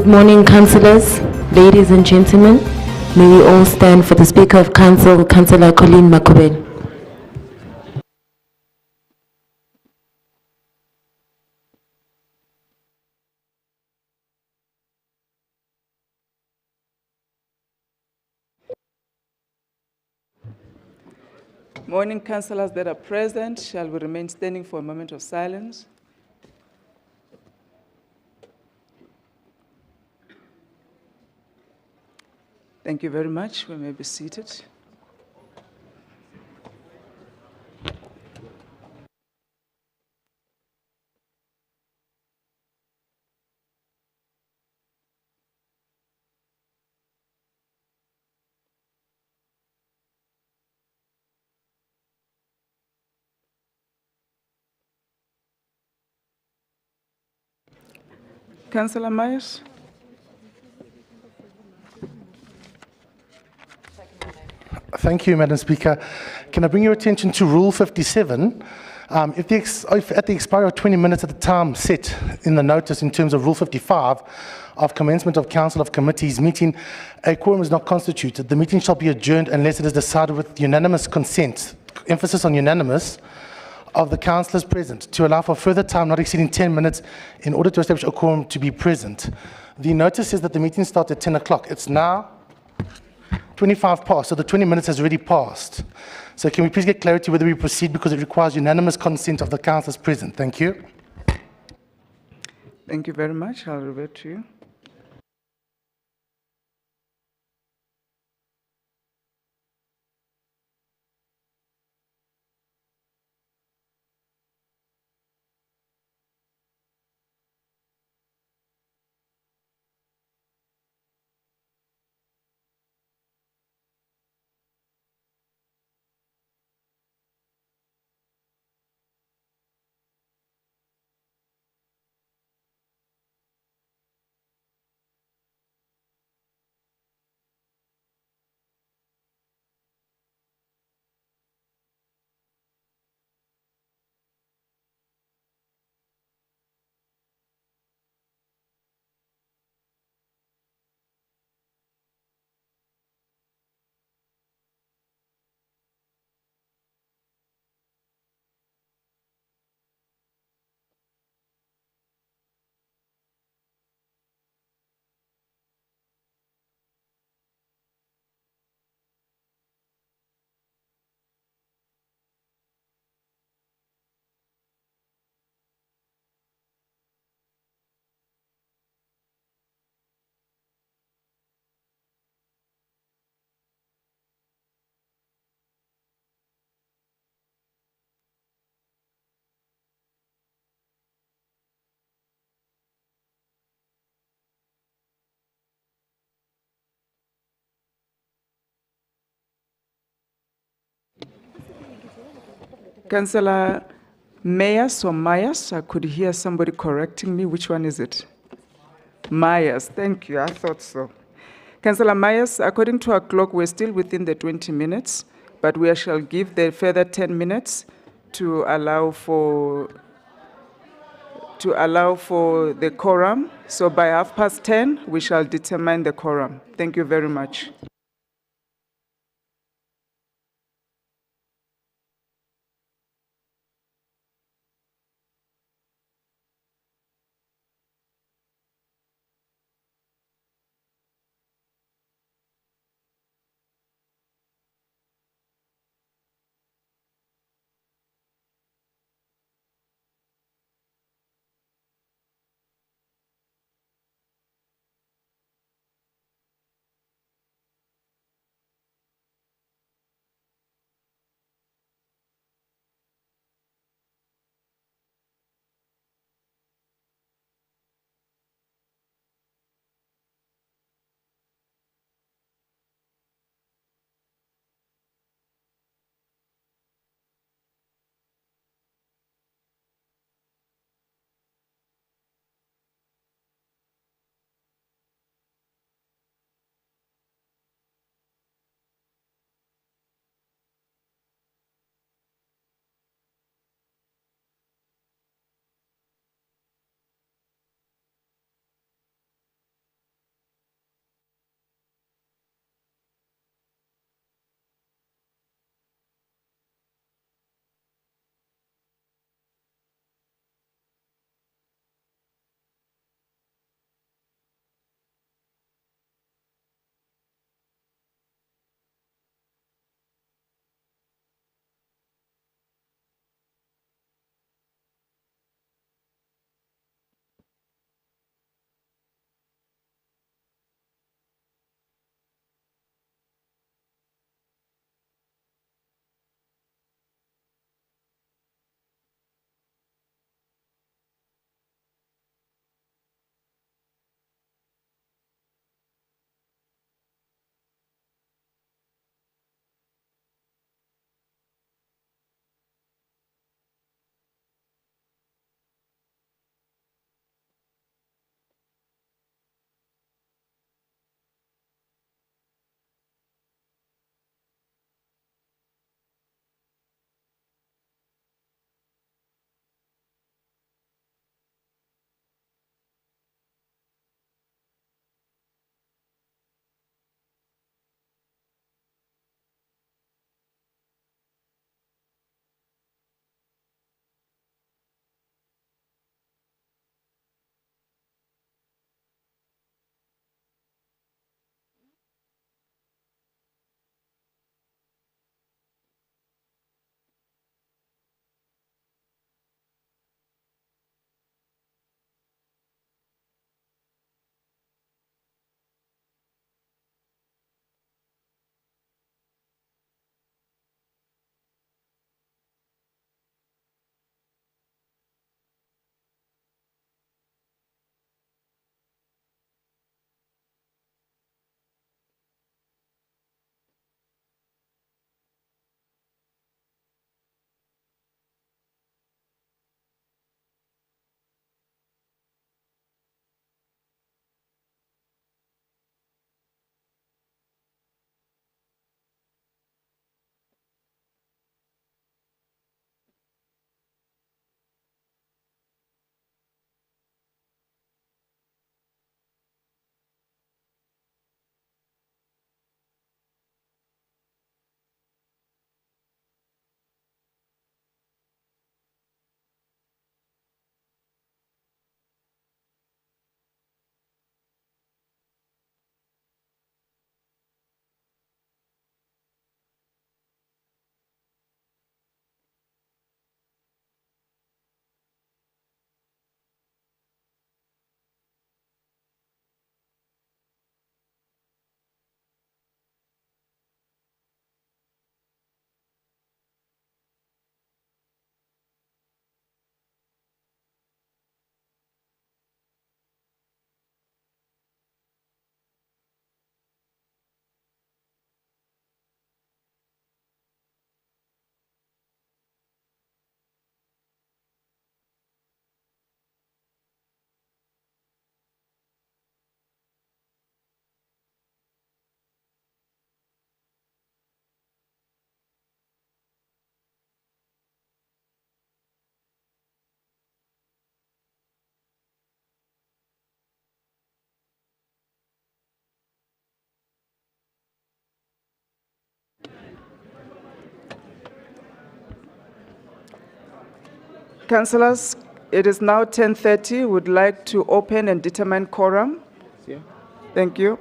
Good morning, councillors, ladies and gentlemen. May we all stand for the Speaker of Council, Councillor Colleen Makubeng. Morning, councillors that are present. Shall we remain standing for a moment of silence? Thank you very much. We may be seated. Councillor Myers? Thank you, Madam Speaker. Can I bring your attention to Rule 57? If at the expiry of 20 minutes at the time set in the notice in terms of Rule 55 of commencement of Council of Committees meeting, a quorum is not constituted, the meeting shall be adjourned unless it is decided with unanimous consent, emphasis on unanimous, of the councillors present to allow for further time not exceeding 10 minutes in order to establish a quorum to be present. The notice says that the meeting starts at 10 o'clock. It's now 25 past, so the 20 minutes has already passed. So can we please get clarity whether we proceed, because it requires unanimous consent of the councillors present. Thank you. Thank you very much. I'll revert to you. Councillor Myers or Myers? I could hear somebody correcting me. Which one is it? Myers. Thank you. I thought so. Councillor Myers, according to our clock, we're still within the 20 minutes, but we shall give the further 10 minutes to allow for the quorum. So by 10:30, we shall determine the quorum. Thank you very much. Councillors, it is now 10:30. Would like to open and determine quorum. Thank you.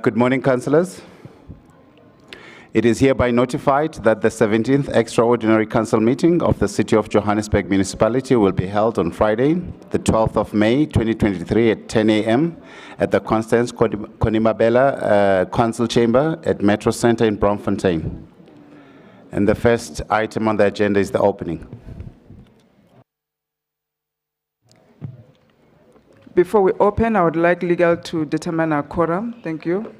Good morning, councillors. It is hereby notified that the 17th Extraordinary Council meeting of the City of Johannesburg Municipality will be held on Friday, the 12th of May, 2023 at 10 a.m. at the Constance Konimabela Council Chamber at Metro Center in Bloemfontein. And the first item on the agenda is the opening. Before we open, I would like legal to determine our quorum. Thank you.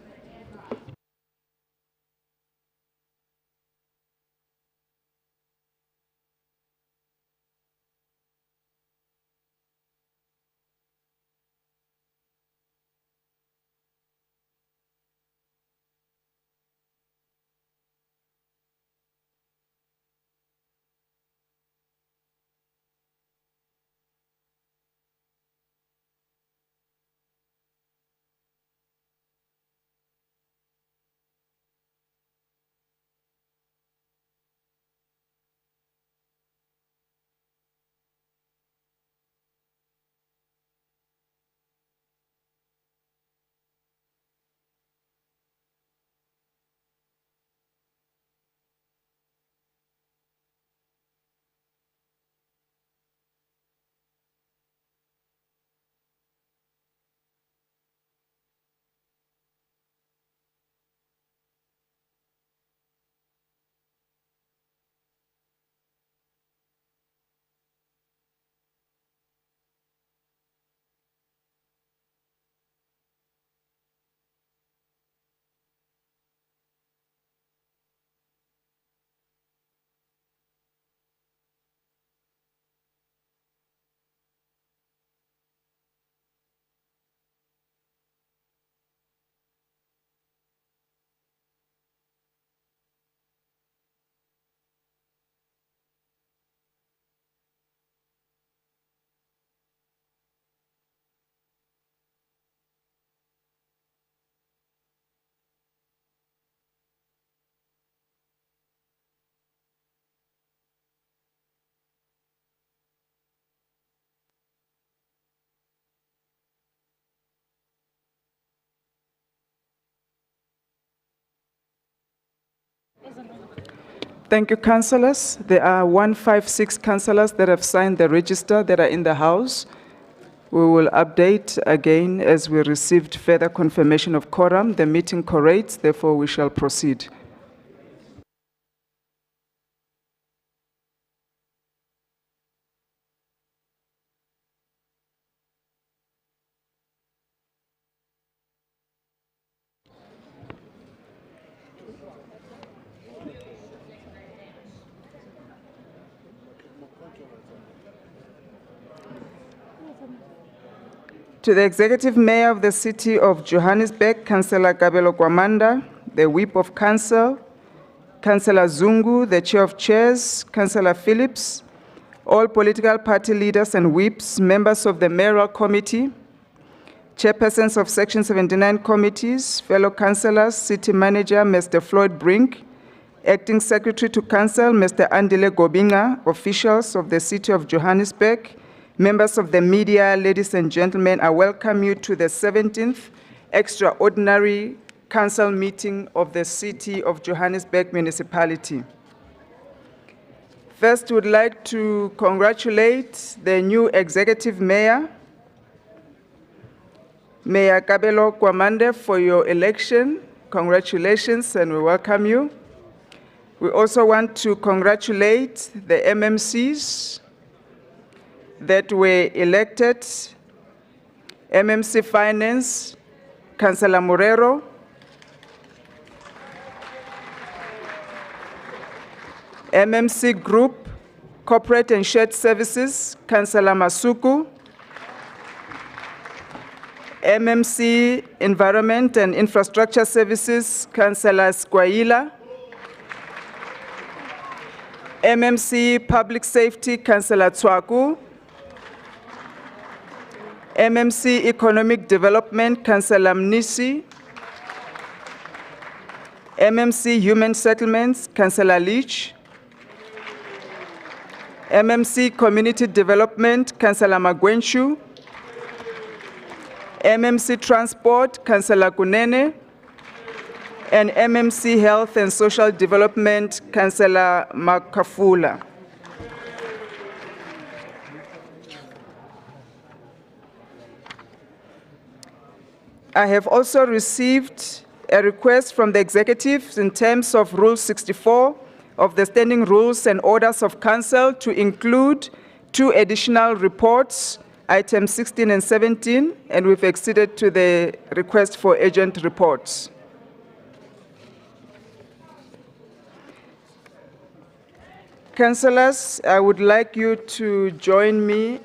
Thank you, councillors. There are 156 councillors that have signed the register that are in the House. We will update again as we received further confirmation of quorum. The meeting corrates, therefore we shall proceed. To the Executive Mayor of the City of Johannesburg, Councillor Kabelo Kwamanda, the Whip of Council, Councillor Zungu, the Chair of Chairs, Councillor Phillips, all political party leaders and whips, members of the Mayoral Committee, chairpersons of Section 79 committees, fellow councillors, City Manager, Mr. Floyd Brink, Acting Secretary to Council, Mr. Andile Gobinga, officials of the City of Johannesburg, members of the media, ladies and gentlemen, I welcome you to the 17th Extraordinary Council meeting of the City of Johannesburg Municipality. First, we would like to congratulate the new Executive Mayor, Mayor Kabelo Kwamanda, for your election. Congratulations, and we welcome you. We also want to congratulate the MMCs that were elected. MMC Finance, Councillor Morero. MMC Group, Corporate and Shared Services, Councillor Masuku. MMC Environment and Infrastructure Services, Councillor Squaila. MMC Public Safety, Councillor Tswaku. MMC Economic Development, Councillor Mnisi. MMC Human Settlements, Councillor Leach. MMC Community Development, Councillor Magwenshu. MMC Transport, Councillor Kunene. And MMC Health and Social Development, Councillor Makafula. I have also received a request from the executive in terms of Rule 64 of the Standing Rules and Orders of Council to include 2 additional reports, items 16 and 17, and we've acceded to the request for urgent reports. Councillors, I would like you to join me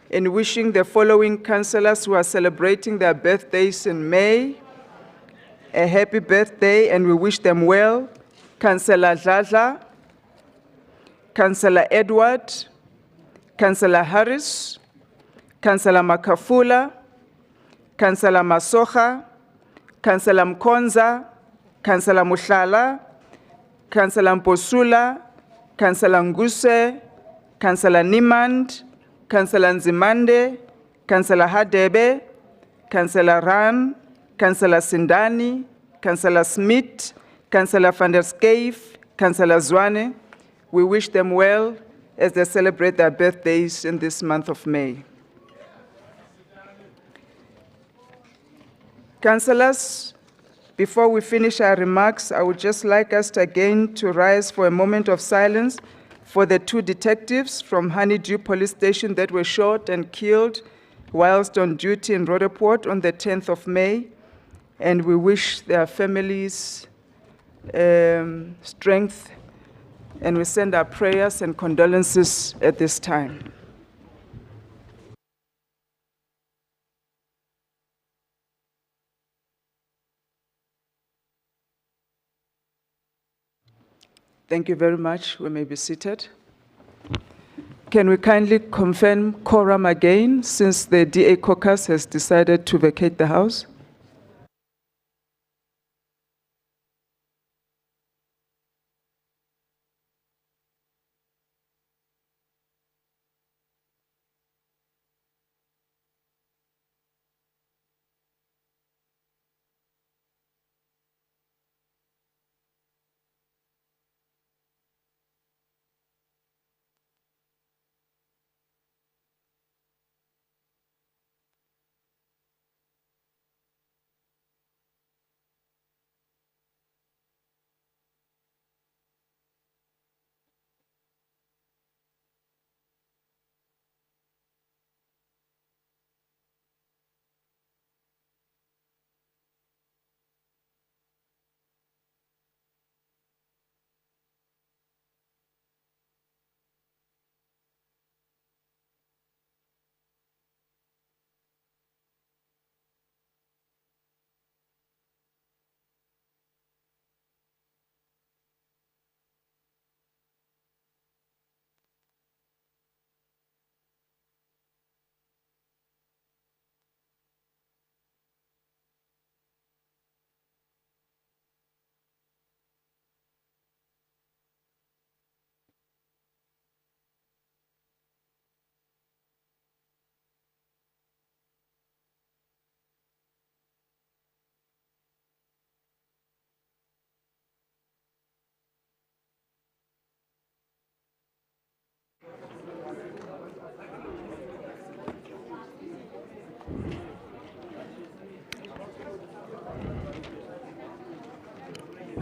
in wishing the following councillors who are celebrating their birthdays in May a happy birthday, and we wish them well. Councillor Dladla, Councillor Edward, Councillor Harris, Councillor Makafula, Councillor Masocha, Councillor Mkonza, Councillor Muhlala, Councillor Mposula, Councillor Nguse, Councillor Niemand, Councillor Nzimande, Councillor Hadebe, Councillor Ran, Councillor Sindani, Councillor Smith, Councillor van der Schyff, Councillor Zwane. We wish them well as they celebrate their birthdays in this month of May. Councillors, before we finish our remarks, I would just like us again to rise for a moment of silence for the 2 detectives from Honeydew Police Station that were shot and killed whilst on duty in Roodepoort on the 10th of May. And we wish their families strength, and we send our prayers and condolences at this time. Thank you very much. We may be seated. Can we kindly confirm quorum again, since the DA caucus has decided to vacate the House?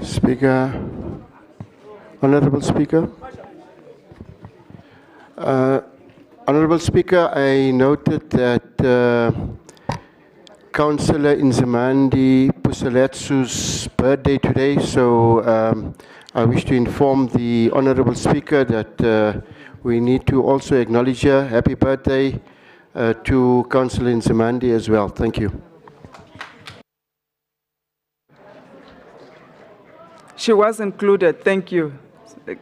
Speaker, Honorable Speaker. Honorable Speaker, I noted that Councillor Nzimande Puseletsu's birthday today, so I wish to inform the Honorable Speaker that we need to also acknowledge her. Happy birthday, to Councillor Nzimande as well. Thank you. She was included. Thank you.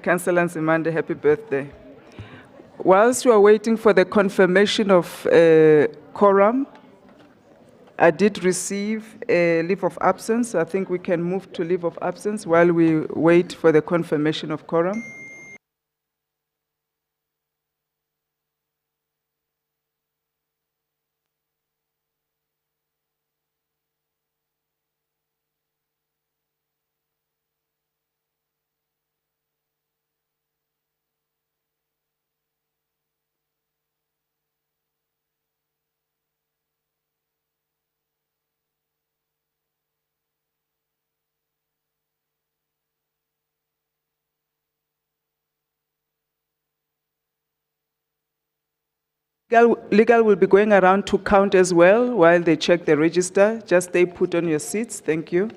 Councillor Nzimande, happy birthday. Whilst you are waiting for the confirmation of quorum, I did receive a leave of absence. I think we can move to leave of absence while we wait for the confirmation of quorum. Legal will be going around to count as well while they check the register. Just stay put on your seats. Thank you.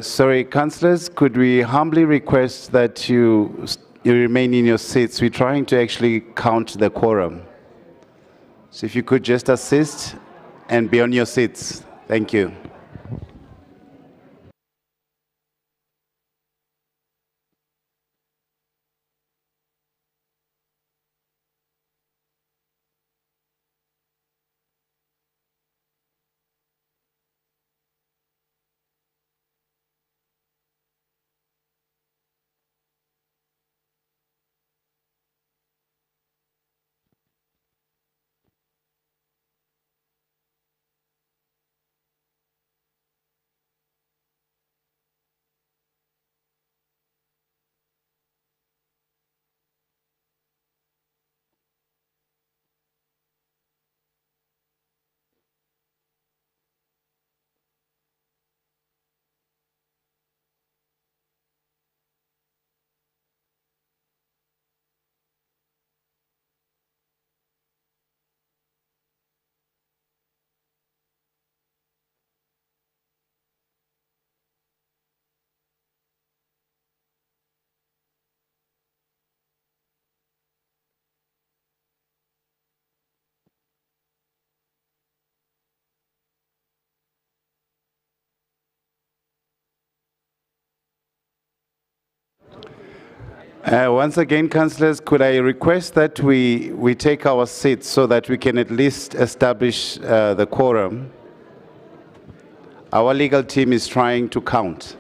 Sorry, councillors, could we humbly request that you remain in your seats? We're trying to actually count the quorum. So if you could just assist and be on your seats. Thank you. Once again, councillors, could I request that we take our seats so that we can at least establish the quorum? Our legal team is trying to count.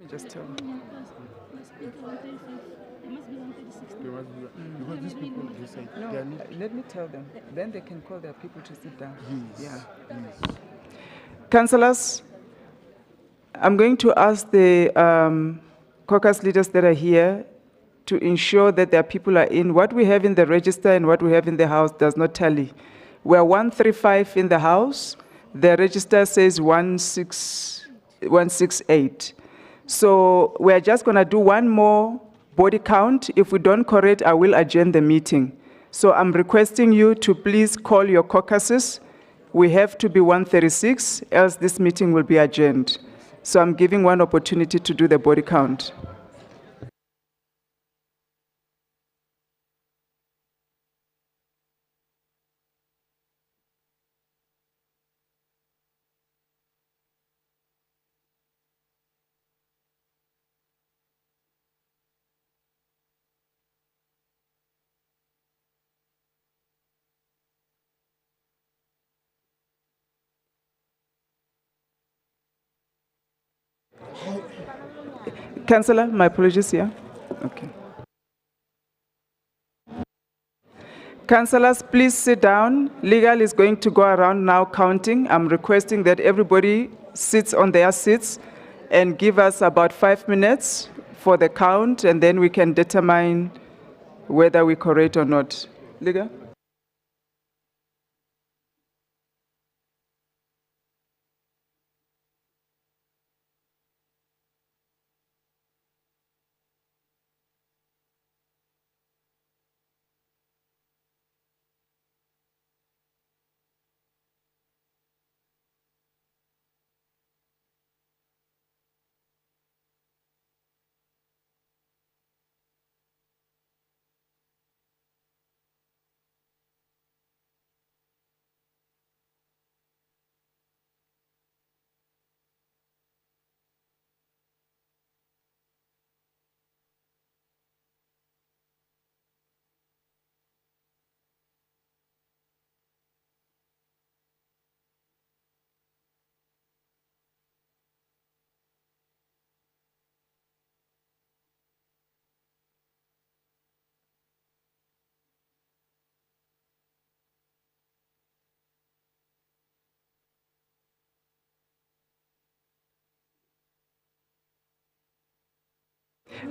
Let me just tell them. Because these people, they say, No, they are not. let me tell them. Then they can call their people to sit down. Yes. Yeah. Yes. Councillors, I'm going to ask the caucus leaders that are here to ensure that their people are in. What we have in the register and what we have in the house does not tally. We're 135 in the house. The register says 168. So we're just going to do one more body count. If we don't correct, I will adjourn the meeting. So I'm requesting you to please call your caucuses. We have to be 136, else this meeting will be adjourned. So I'm giving one opportunity to do the body count. Councillor, my apologies, yeah? Okay. Councillors, please sit down. Legal is going to go around now counting. I'm requesting that everybody sits on their seats and give us about 5 minutes for the count, and then we can determine whether we correct or not. Legal?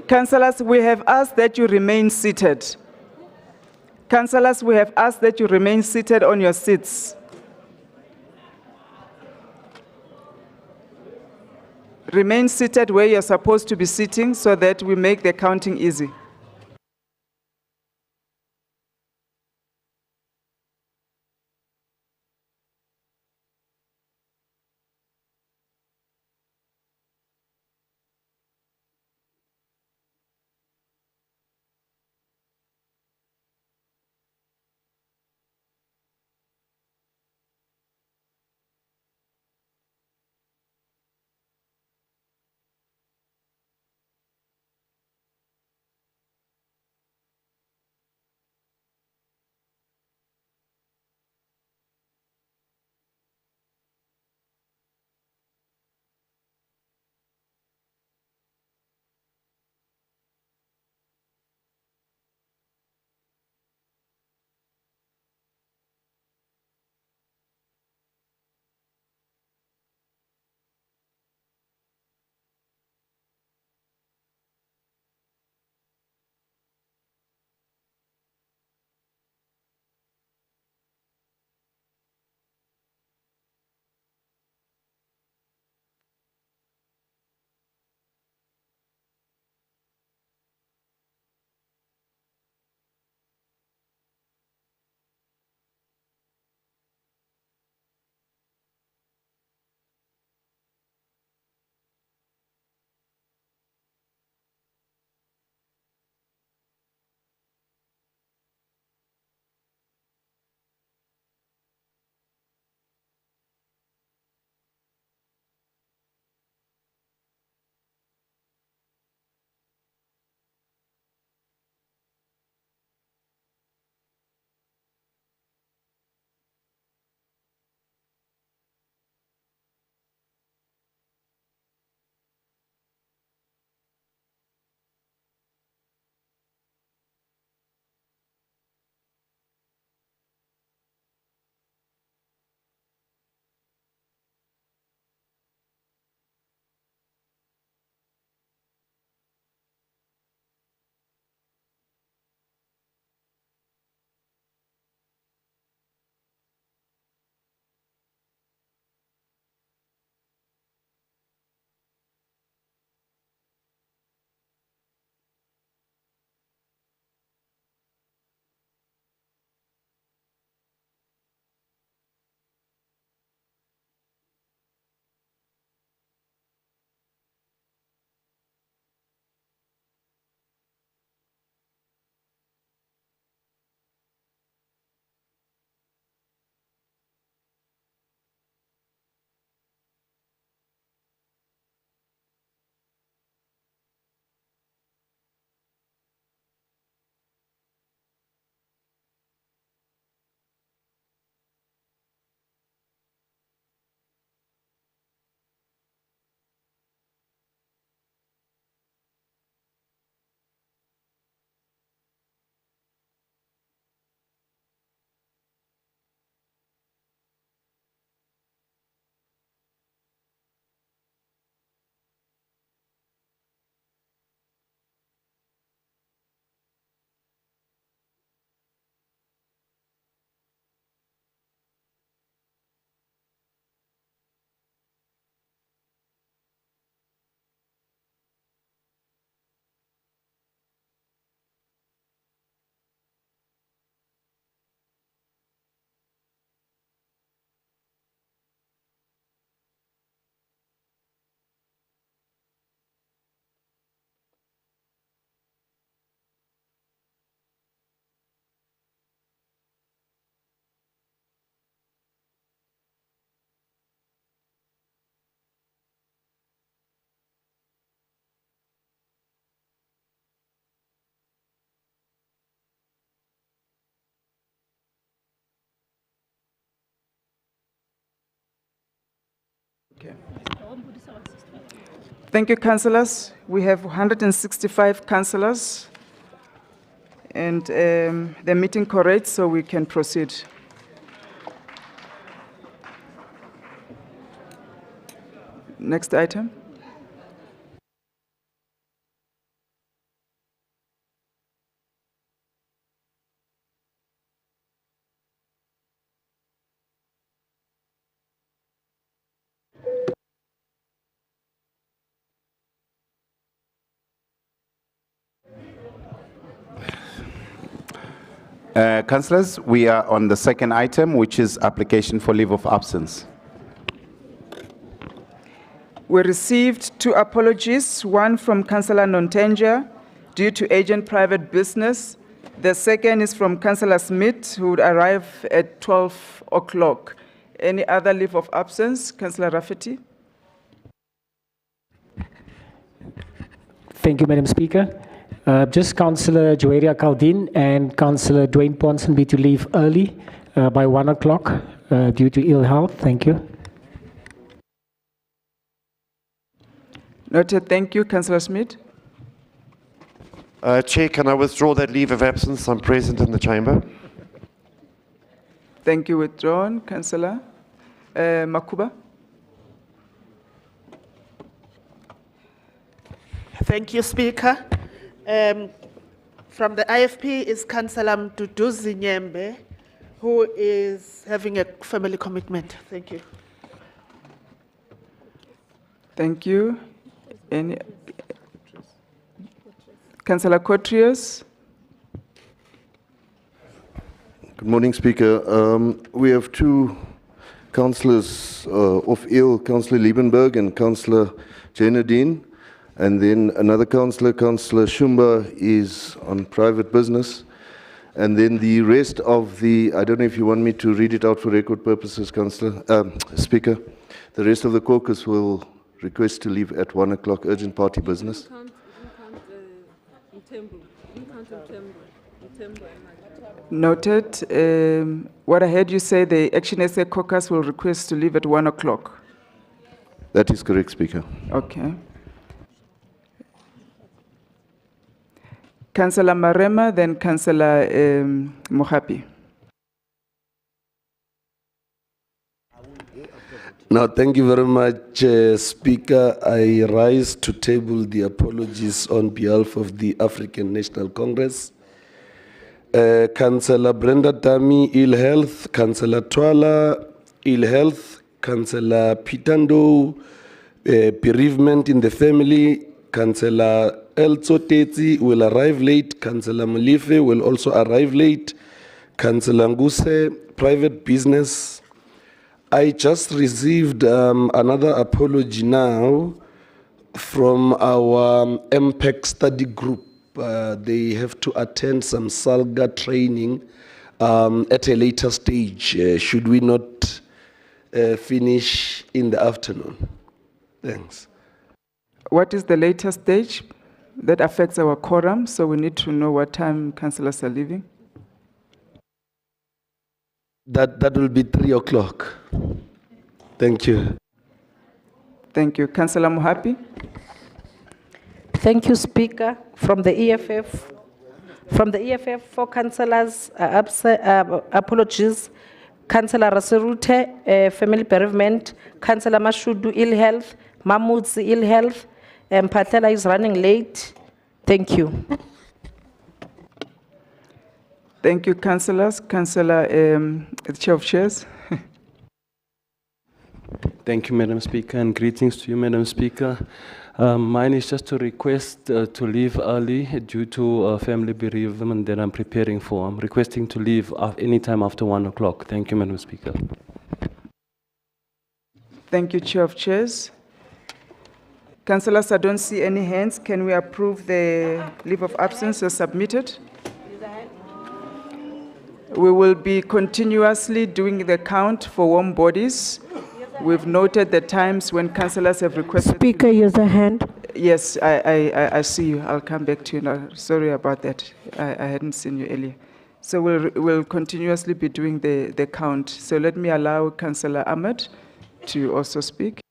Councillors, we have asked that you remain seated. Councillors, we have asked that you remain seated on your seats. Remain seated where you're supposed to be sitting so that we make the counting easy. Okay. Thank you, councillors. We have 165 councillors, and the meeting corrects, so we can proceed. Next item. Councillors, we are on the second item, which is application for leave of absence. We received 2 apologies, one from Councillor Nontenja due to agent private business. The second is from Councillor Smith, who would arrive at 12 o'clock. Any other leave of absence? Councillor Rafferty. Thank you, Madam Speaker. Just Councillor Joeria Caldin and Councillor Dwayne Ponsonby to leave early by 1 o'clock due to ill health. Thank you. Noted. Thank you. Councillor Smith. Chair, can I withdraw that leave of absence? I'm present in the chamber. Thank you. Withdrawn. Councillor Makuba. Thank you, Speaker. From the IFP is Councillor Mduduzi Nyembe, who is having a family commitment. Thank you. Thank you. Any? Councillor Cotrius. Good morning, Speaker. We have 2 councillors of ill, Councillor Liebenberg and Councillor Janadine. And then another councillor, Councillor Shumba, is on private business. And then the rest of the, I don't know if you want me to read it out for record purposes, Speaker. The rest of the caucus will request to leave at 1 o'clock, urgent party business. Noted. What I heard you say, the Action SA caucus will request to leave at 1 o'clock. That is correct, Speaker. Okay. Councillor Marema, then Councillor Mohapi. Now, thank you very much, Speaker. I rise to table the apologies on behalf of the African National Congress. Councillor Brenda Tami, ill health. Councillor Twala, ill health. Councillor Pitando, bereavement in the family. Councillor Elso Tetsi will arrive late. Councillor Mulife will also arrive late. Councillor Nguse, private business. I just received another apology now from our MPEC study group. They have to attend some SALGA training at a later stage. Should we not finish in the afternoon? Thanks. What is the later stage? That affects our quorum, so we need to know what time councillors are leaving. That will be 3 o'clock. Thank you. Thank you. Councillor Mohapi. Thank you, Speaker. From the EFF, 4 councillors apologies. Councillor Raserute, family bereavement. Councillor Mashudu, ill health. Mamutsi, ill health. Patela is running late. Thank you. Thank you, councillors. Councillor, the Chair of Chairs. Thank you, Madam Speaker, and greetings to you, Madam Speaker. Mine is just to request to leave early due to family bereavement that I'm preparing for. I'm requesting to leave anytime after 1 o'clock. Thank you, Madam Speaker. Thank you, Chair of Chairs. Councillors, I don't see any hands. Can we approve the leave of absence as submitted? We will be continuously doing the count for warm bodies. We've noted the times when councillors have requested. Speaker, use a hand. Yes, I see you. I'll come back to you now. Sorry about that. I hadn't seen you earlier. So we'll continuously be doing the count. So let me allow Councillor Ahmed to also speak.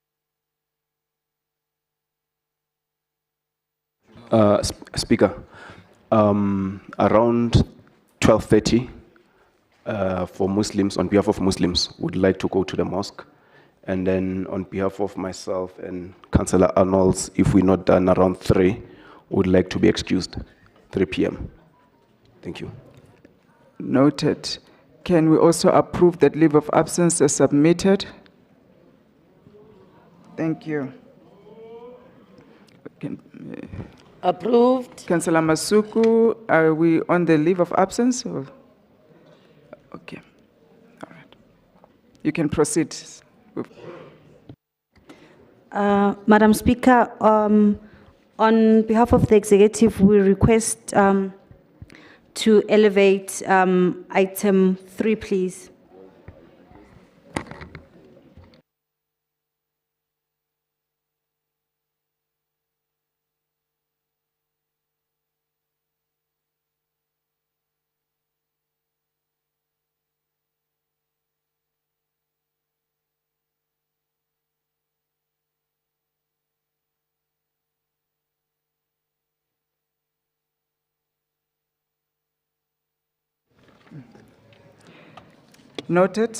Speaker, around 12:30 for Muslims, on behalf of Muslims, would like to go to the mosque. And then on behalf of myself and Councillor Arnolds, if we're not done around 3, would like to be excused, 3 p.m. Thank you. Noted. Can we also approve that leave of absence as submitted? Thank you. Approved. Councillor Masuku, are we on the leave of absence? Or? Okay. All right. You can proceed. Madam Speaker, on behalf of the executive, we request to elevate item 3, please. Noted.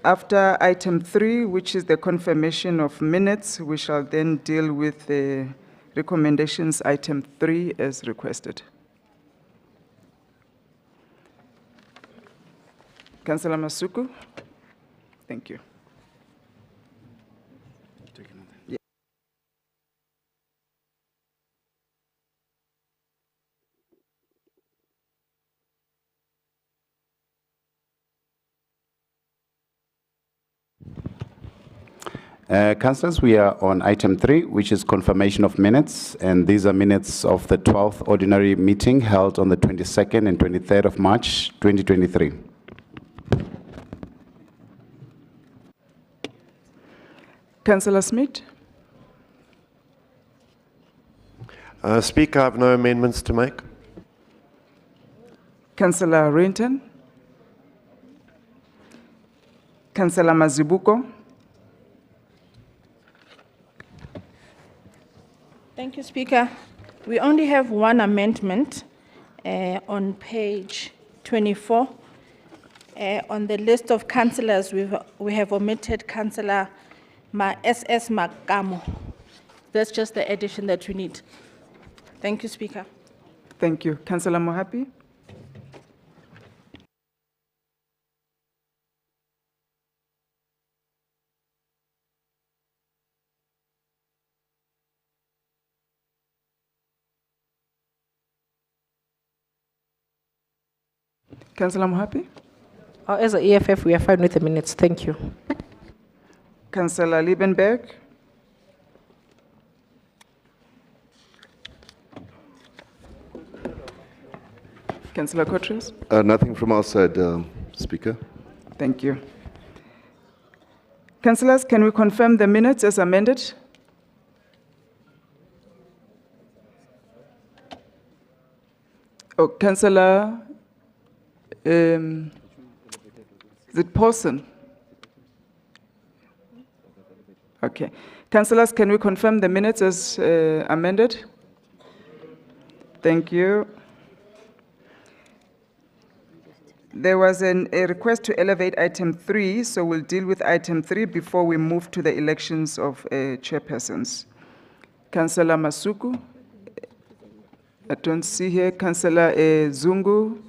After item 3, which is the confirmation of minutes, we shall then deal with the recommendations item 3 as requested. Councillor Masuku. Thank you. Councillors, we are on item 3, which is confirmation of minutes, and these are minutes of the 12th ordinary meeting held on the 22nd and 23rd of March, 2023. Councillor Smith. Speaker, I have no amendments to make. Councillor Rinton. Councillor Mazibuko. Thank you, Speaker. We only have one amendment on page 24. On the list of councillors, we have omitted Councillor S.S. Makamo. That's just the addition that we need. Thank you, Speaker. Thank you. Councillor Mohapi. Councillor Mohapi. As a EFF, we are fine with the minutes. Thank you. Councillor Liebenberg. Councillor Kotres. Nothing from our side, Speaker. Thank you. Councillors, can we confirm the minutes as amended? Oh, Councillor, is it Paulson? Okay. Councillors, can we confirm the minutes as amended? Thank you. There was a request to elevate item 3, so we'll deal with item 3 before we move to the elections of chairpersons. Councillor Masuku. I don't see here. Councillor Zungu.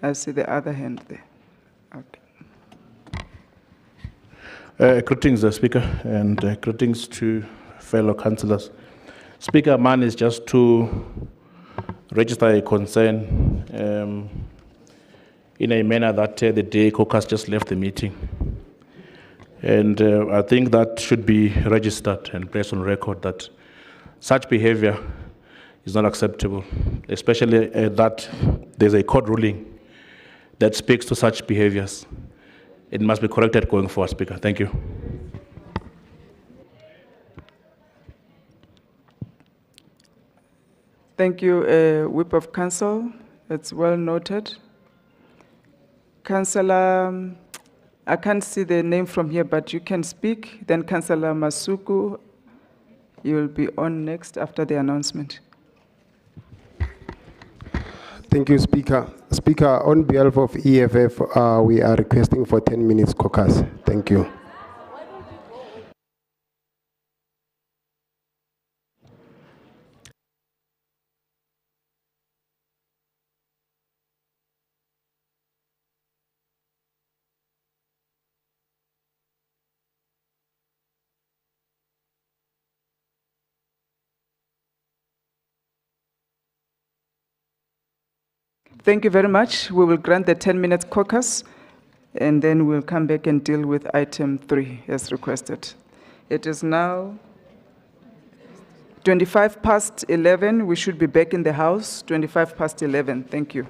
I see the other hand there. Okay. Greetings, Speaker, and greetings to fellow councillors. Speaker, mine is just to register a concern in a manner that the day caucus just left the meeting. And I think that should be registered and placed on record that such behavior is not acceptable, especially that there's a court ruling that speaks to such behaviors. It must be corrected going forward, Speaker. Thank you. Thank you, Whip of Council. It's well noted. Councillor, I can't see the name from here, but you can speak. Then Councillor Masuku, You will be on next after the announcement. Thank you, Speaker. Speaker, on behalf of EFF, we are requesting for 10 minutes caucus. Thank you. Thank you very much. We will grant the 10-minute caucus, and then we'll come back and deal with item 3 as requested. It is now 25 past 11. We should be back in the House, 25 past 11. Thank you.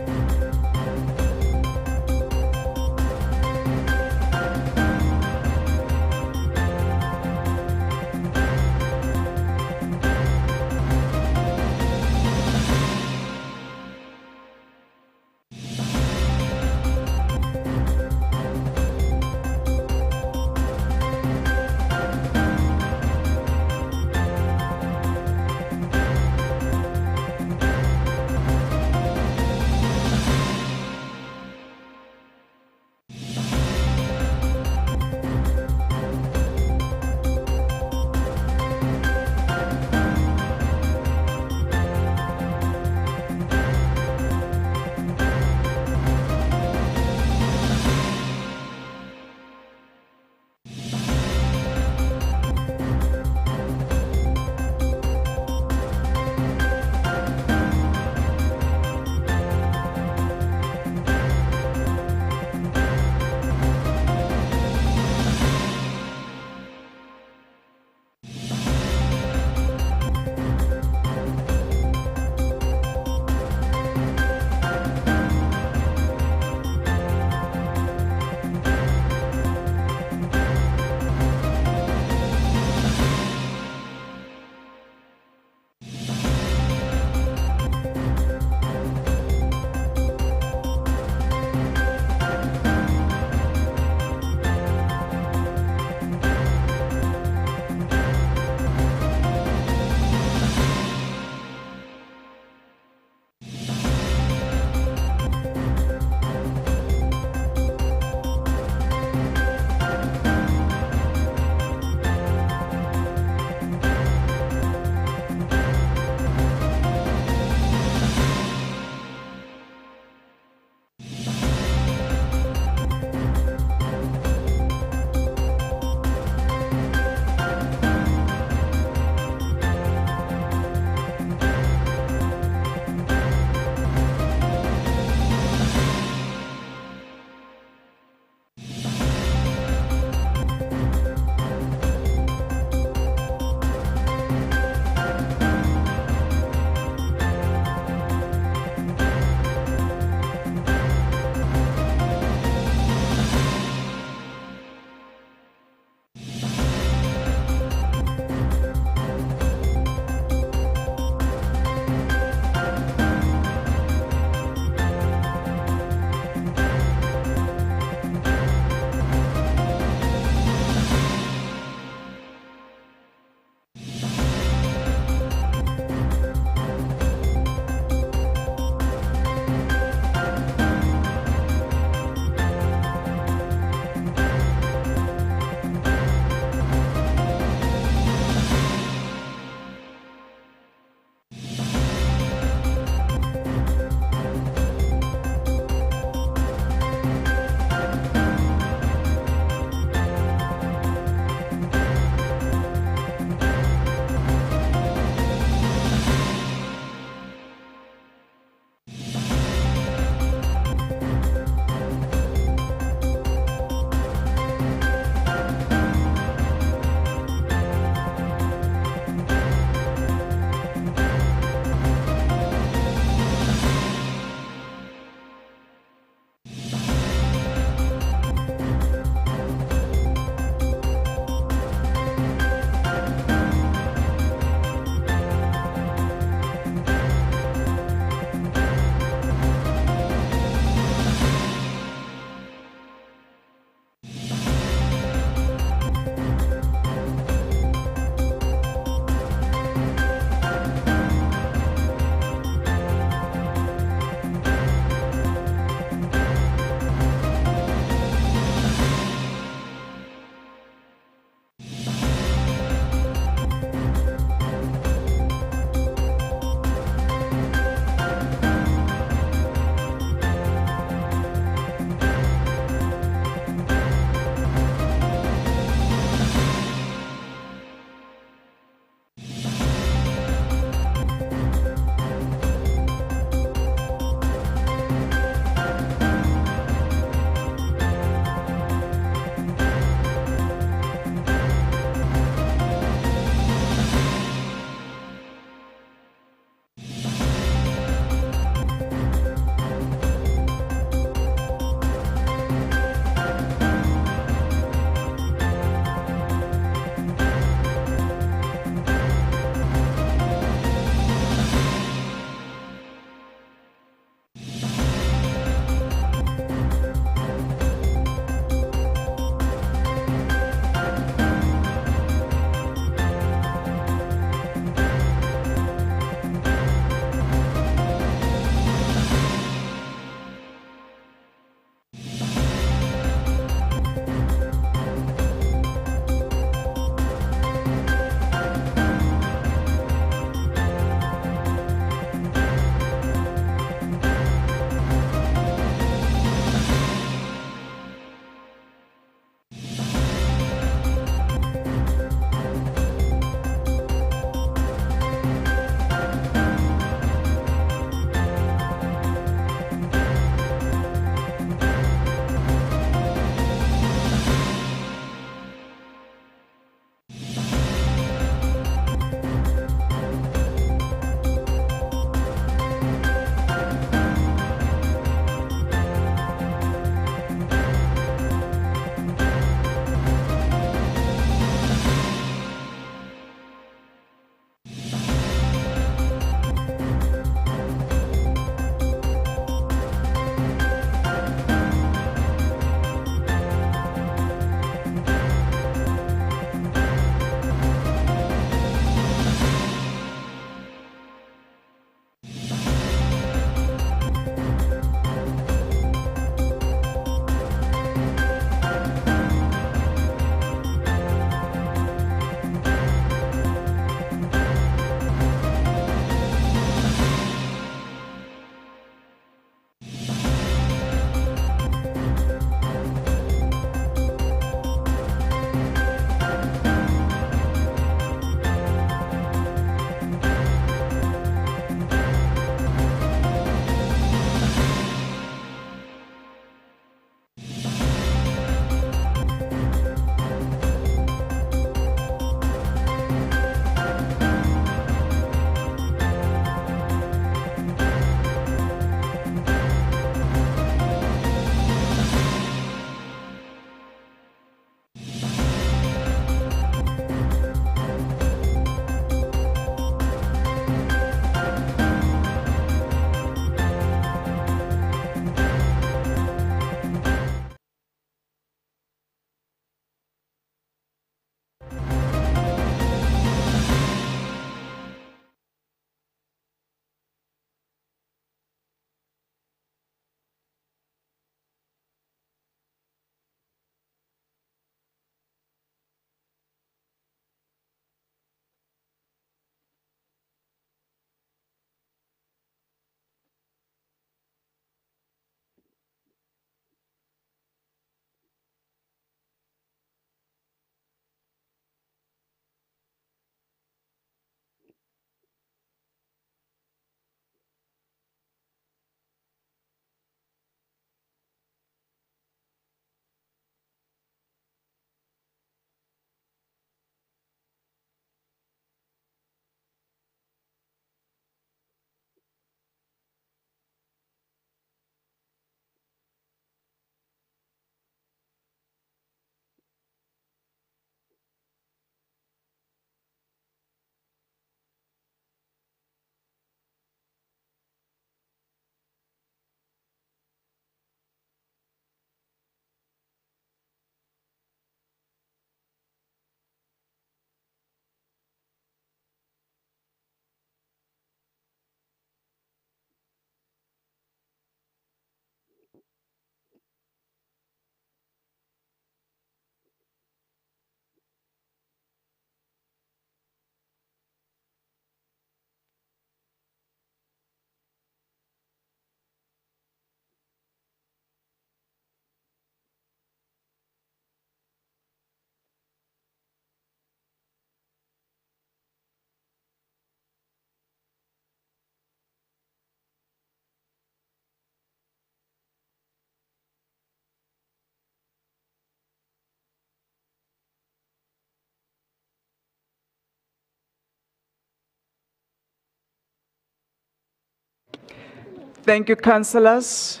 Thank you, councillors.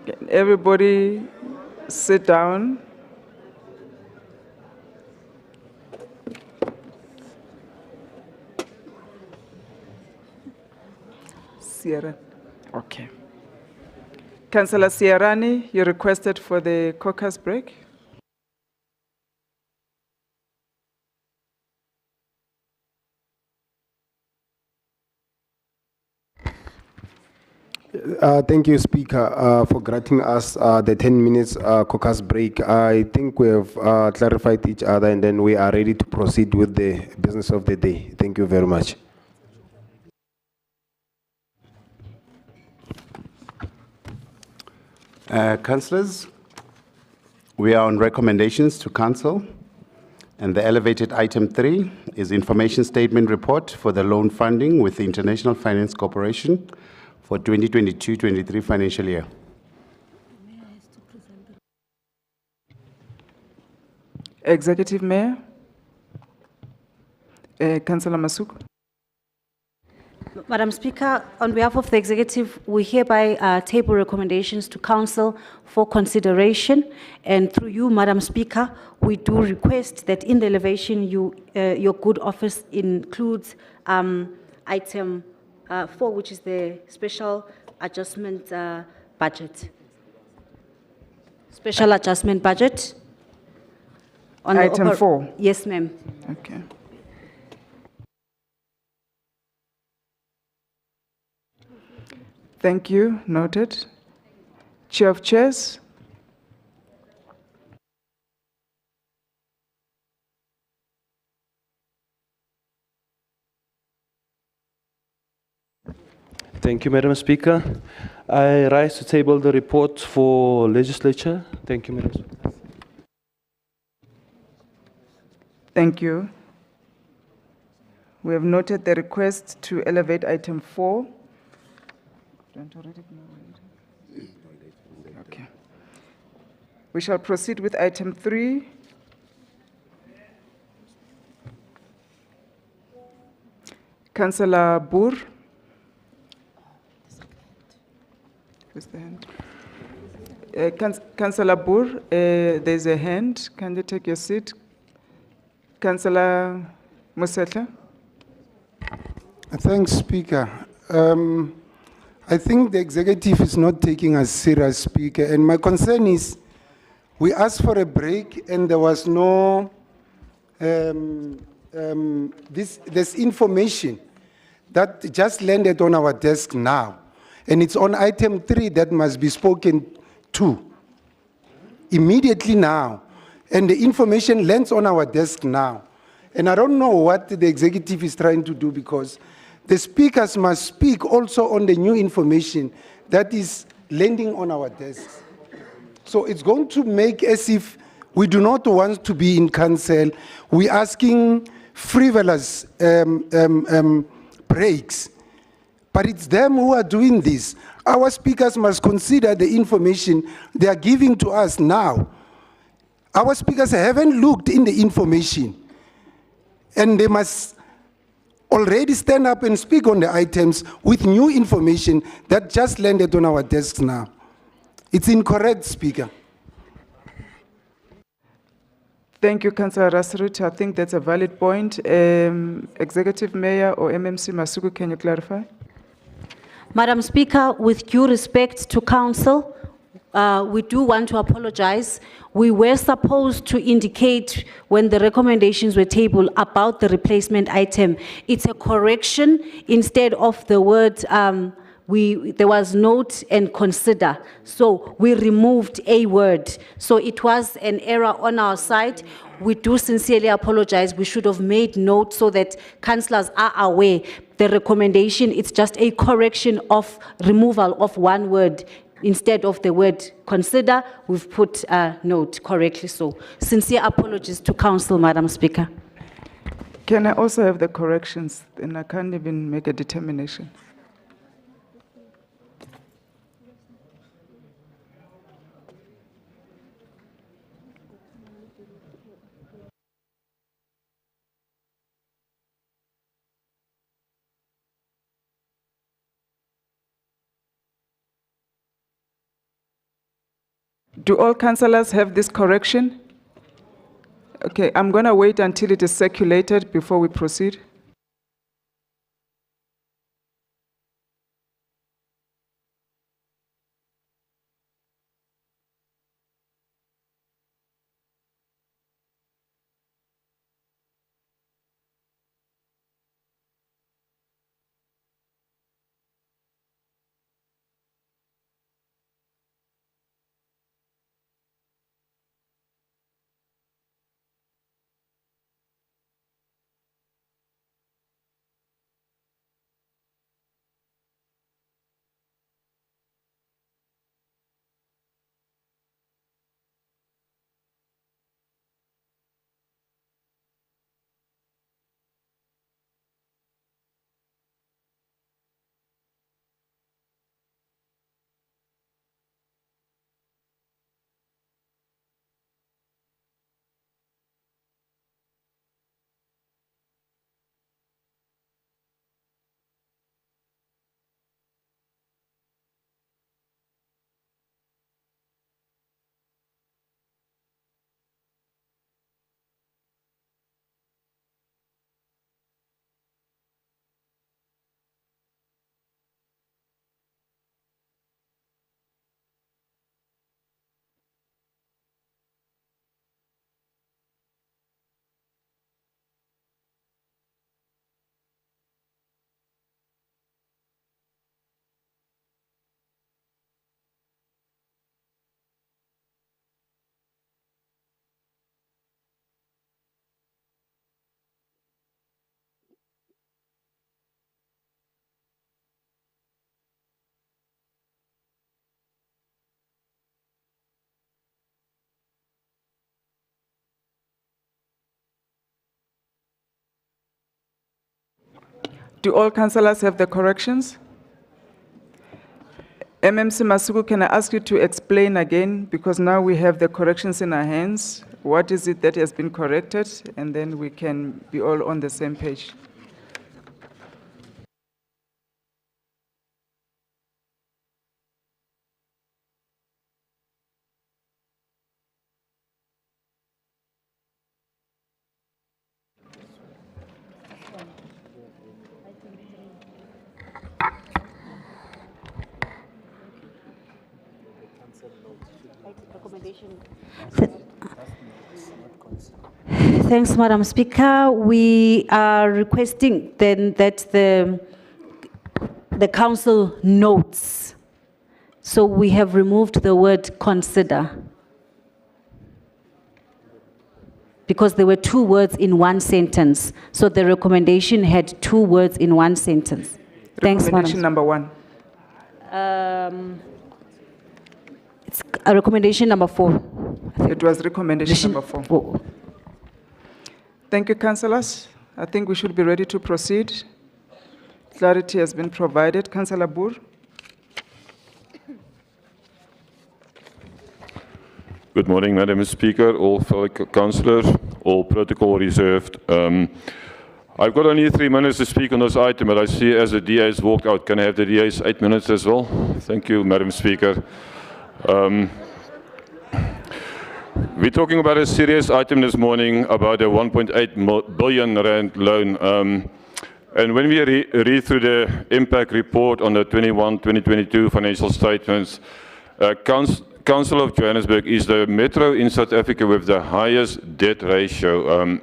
Can everybody sit down? Sierra. Okay. Councillor Sierrani, you requested for the caucus break. Thank you, Speaker, for granting us the 10 minutes caucus break. I think we have clarified each other and then we are ready to proceed with the business of the day. Thank you very much. Councillors, we are on recommendations to council, and the elevated item 3 is information statement report for the loan funding with the International Finance Corporation for 2022-23 financial year. Executive Mayor, Councillor Masuku. Madam Speaker, on behalf of the executive, we hereby table recommendations to council for consideration. And through you, Madam Speaker, we do request that in the elevation, your good office includes item 4, which is the special adjustment budget. Special adjustment budget. On Item 4. Yes, ma'am. Okay. Thank you. Noted. Chair of Chairs. Thank you, Madam Speaker. I rise to table the report for legislature. Thank you, Madam Speaker. Thank you. We have noted the request to elevate item 4. Okay. We shall proceed with item 3. Councillor Boer. Who's the hand? Councillor Boer, there's a hand. Can you take your seat? Councillor Mosetla. Thanks, Speaker. I think the executive is not taking us serious, Speaker, and my concern is we asked for a break and there was no, this information that just landed on our desk now, and it's on item 3 that must be spoken to immediately now, and the information lands on our desk now. And I don't know what the executive is trying to do, because the speakers must speak also on the new information that is landing on our desks. So it's going to make as if we do not want to be in council. We're asking frivolous breaks, but it's them who are doing this. Our speakers must consider the information they are giving to us now. Our speakers haven't looked in the information, and they must already stand up and speak on the items with new information that just landed on our desks now. It's incorrect, Speaker. Thank you, Councillor Rasrut. I think that's a valid point. Executive Mayor or MMC Masuku, can you clarify? Madam Speaker, with due respect to council, we do want to apologize. We were supposed to indicate when the recommendations were tabled about the replacement item. It's a correction. Instead of the word, there was note and consider. So we removed a word. So it was an error on our side. We do sincerely apologize. We should have made note so that councillors are aware. The recommendation, it's just a correction of removal of one word. Instead of the word consider, we've put a note correctly. So sincere apologies to council, Madam Speaker. Can I also have the corrections? And I can't even make a determination. Do all councillors have this correction? Okay, I'm going to wait until it is circulated before we proceed. Do all councillors have the corrections? MMC Masuku, can I ask you to explain again, because now we have the corrections in our hands. What is it that has been corrected? And then we can be all on the same page. Thanks, Madam Speaker. We are requesting then that the council notes. So we have removed the word consider, because there were two words in one sentence. So the recommendation had two words in one sentence. Thanks, Recommendation Madam. number 1. It's a recommendation number 4. It was recommendation number 4. Thank you, councillors. I think we should be ready to proceed. Clarity has been provided. Councillor Boer. Good morning, Madam Speaker, all fellow councillors, all protocol reserved. I've got only 3 minutes to speak on this item, but I see as the DA has walked out, can I have the DA's 8 minutes as well? Thank you, Madam Speaker. We're talking about a serious item this morning about a 1.8 billion rand loan. And when we read through the impact report on the 2021-2022 financial statements, Council of Johannesburg is the metro in South Africa with the highest debt ratio.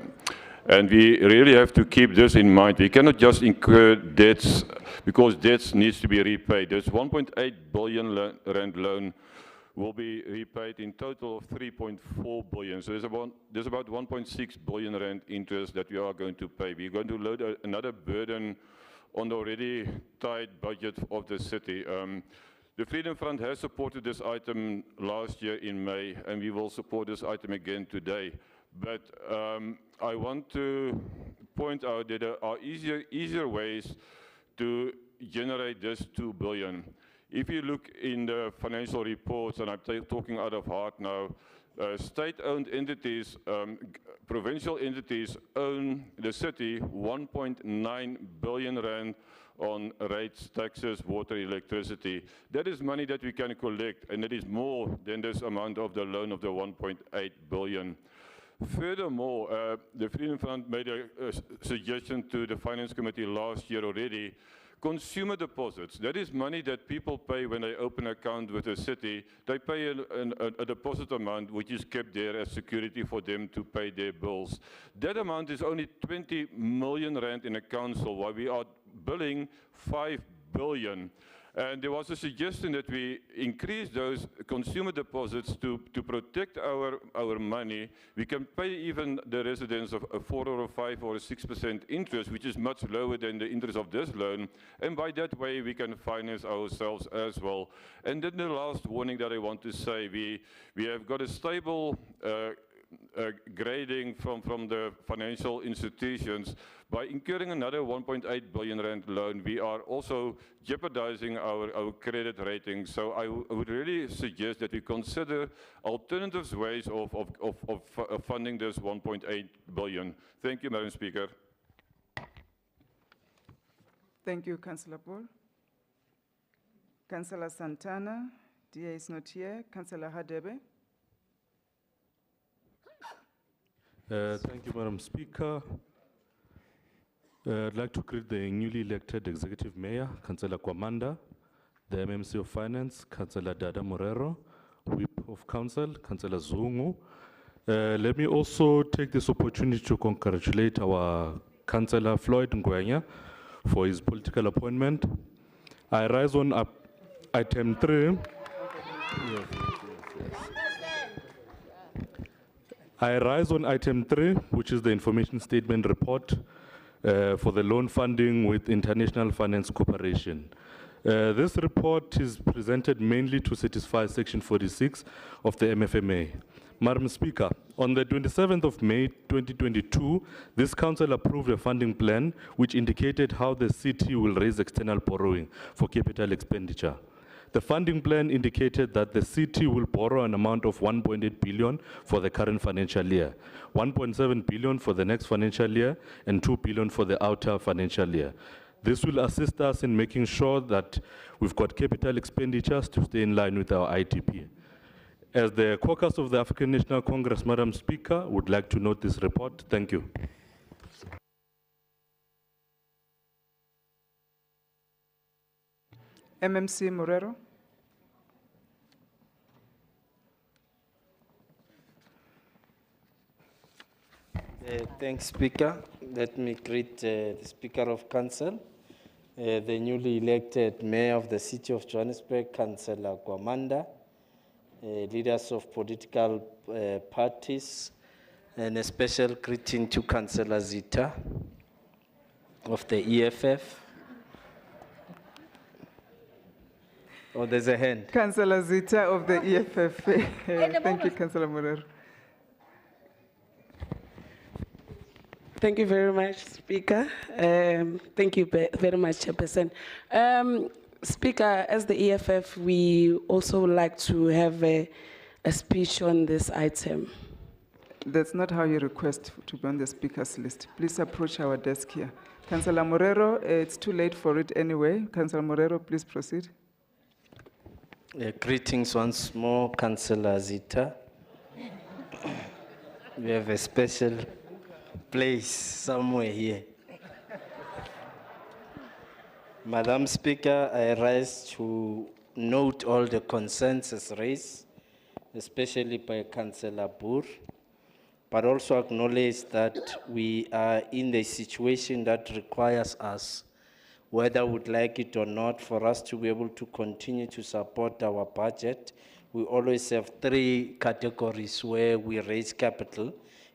And we really have to keep this in mind. We cannot just incur debts because debts needs to be repaid. This 1.8 billion rand loan will be repaid in total of 3.4 billion. So there's about 1.6 billion rand interest that we are going to pay. We're going to load another burden on the already tight budget of the city. The Freedom Front has supported this item last year in May, and we will support this item again today. But I want to point out that there are easier ways to generate this 2 billion. If you look in the financial reports, and I'm talking out of heart now, state-owned entities, provincial entities own the city 1.9 billion rand on rates, taxes, water, electricity. That is money that we can collect, and it is more than this amount of the loan of the 1.8 billion. Furthermore, the Freedom Fund made a suggestion to the Finance Committee last year already. Consumer deposits, that is money that people pay when they open an account with the city. They pay a deposit amount which is kept there as security for them to pay their bills. That amount is only 20 million rand in a council, while we are billing 5 billion. And there was a suggestion that we increase those consumer deposits to protect our money. We can pay even the residents of a 4 or a 5 or a 6% interest, which is much lower than the interest of this loan. And by that way, we can finance ourselves as well. And then the last warning that I want to say, we have got a stable grading from the financial institutions. By incurring another 1.8 billion rand loan, we are also jeopardizing our credit rating. So I would really suggest that we consider alternative ways of funding this 1.8 billion. Thank you, Madam Speaker. Thank you, Councillor Paul. Councillor Santana, DA is not here. Councillor Hadebe. Thank you, Madam Speaker. I'd like to greet the newly elected Executive Mayor, Councillor Kwamanda, the MMC of Finance, Councillor Dada Morero, Whip of Council, Councillor Zungu. Let me also take this opportunity to congratulate our Councillor Floyd Ngwenya for his political appointment. I rise on item 3. I rise on item 3, which is the information statement report for the loan funding with International Finance Corporation. This report is presented mainly to satisfy Section 46 of the MFMA. Madam Speaker, on the 27th of May 2022, this Council approved a funding plan which indicated how the city will raise external borrowing for capital expenditure. The funding plan indicated that the city will borrow an amount of 1.8 billion for the current financial year, 1.7 billion for the next financial year, and 2 billion for the outer financial year. This will assist us in making sure that we've got capital expenditures to stay in line with our ITP. As the caucus of the African National Congress, Madam Speaker, would like to note this report. Thank you. MMC Morero. Thanks, Speaker. Let me greet the Speaker of Council, the newly elected Mayor of the City of Johannesburg, Councillor Kwamanda, leaders of political parties, and a special greeting to Councillor Zita of the EFF. Oh, there's a hand. Councillor Zita of the EFF. Thank you, Councillor Morero. Thank you very much, Speaker. Thank you very much, Chairperson. Speaker, as the EFF, we also would like to have a speech on this item. That's not how you request to be on the speaker's list. Please approach our desk here. Councillor Morero, it's too late for it anyway. Councillor Morero, please proceed. Greetings once more, Councillor Zita. We have a special place somewhere here. Madam Speaker, I rise to note all the consensus raised, especially by Councillor Boer, but also acknowledge that we are in a situation that requires us, whether we'd like it or not, for us to be able to continue to support our budget. We always have 3 categories where we raise capital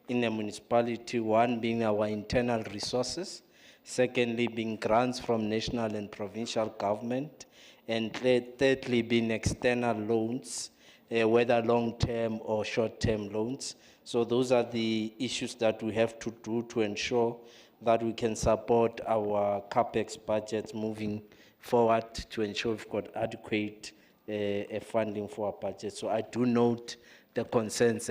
in the municipality, one being our internal resources, secondly being grants from national and provincial government, and thirdly being external loans, whether long-term or short-term loans. So those are the issues that we have to do to ensure that we can support our CapEx budgets moving forward to ensure we've got adequate funding for our budget. So I do note the consensus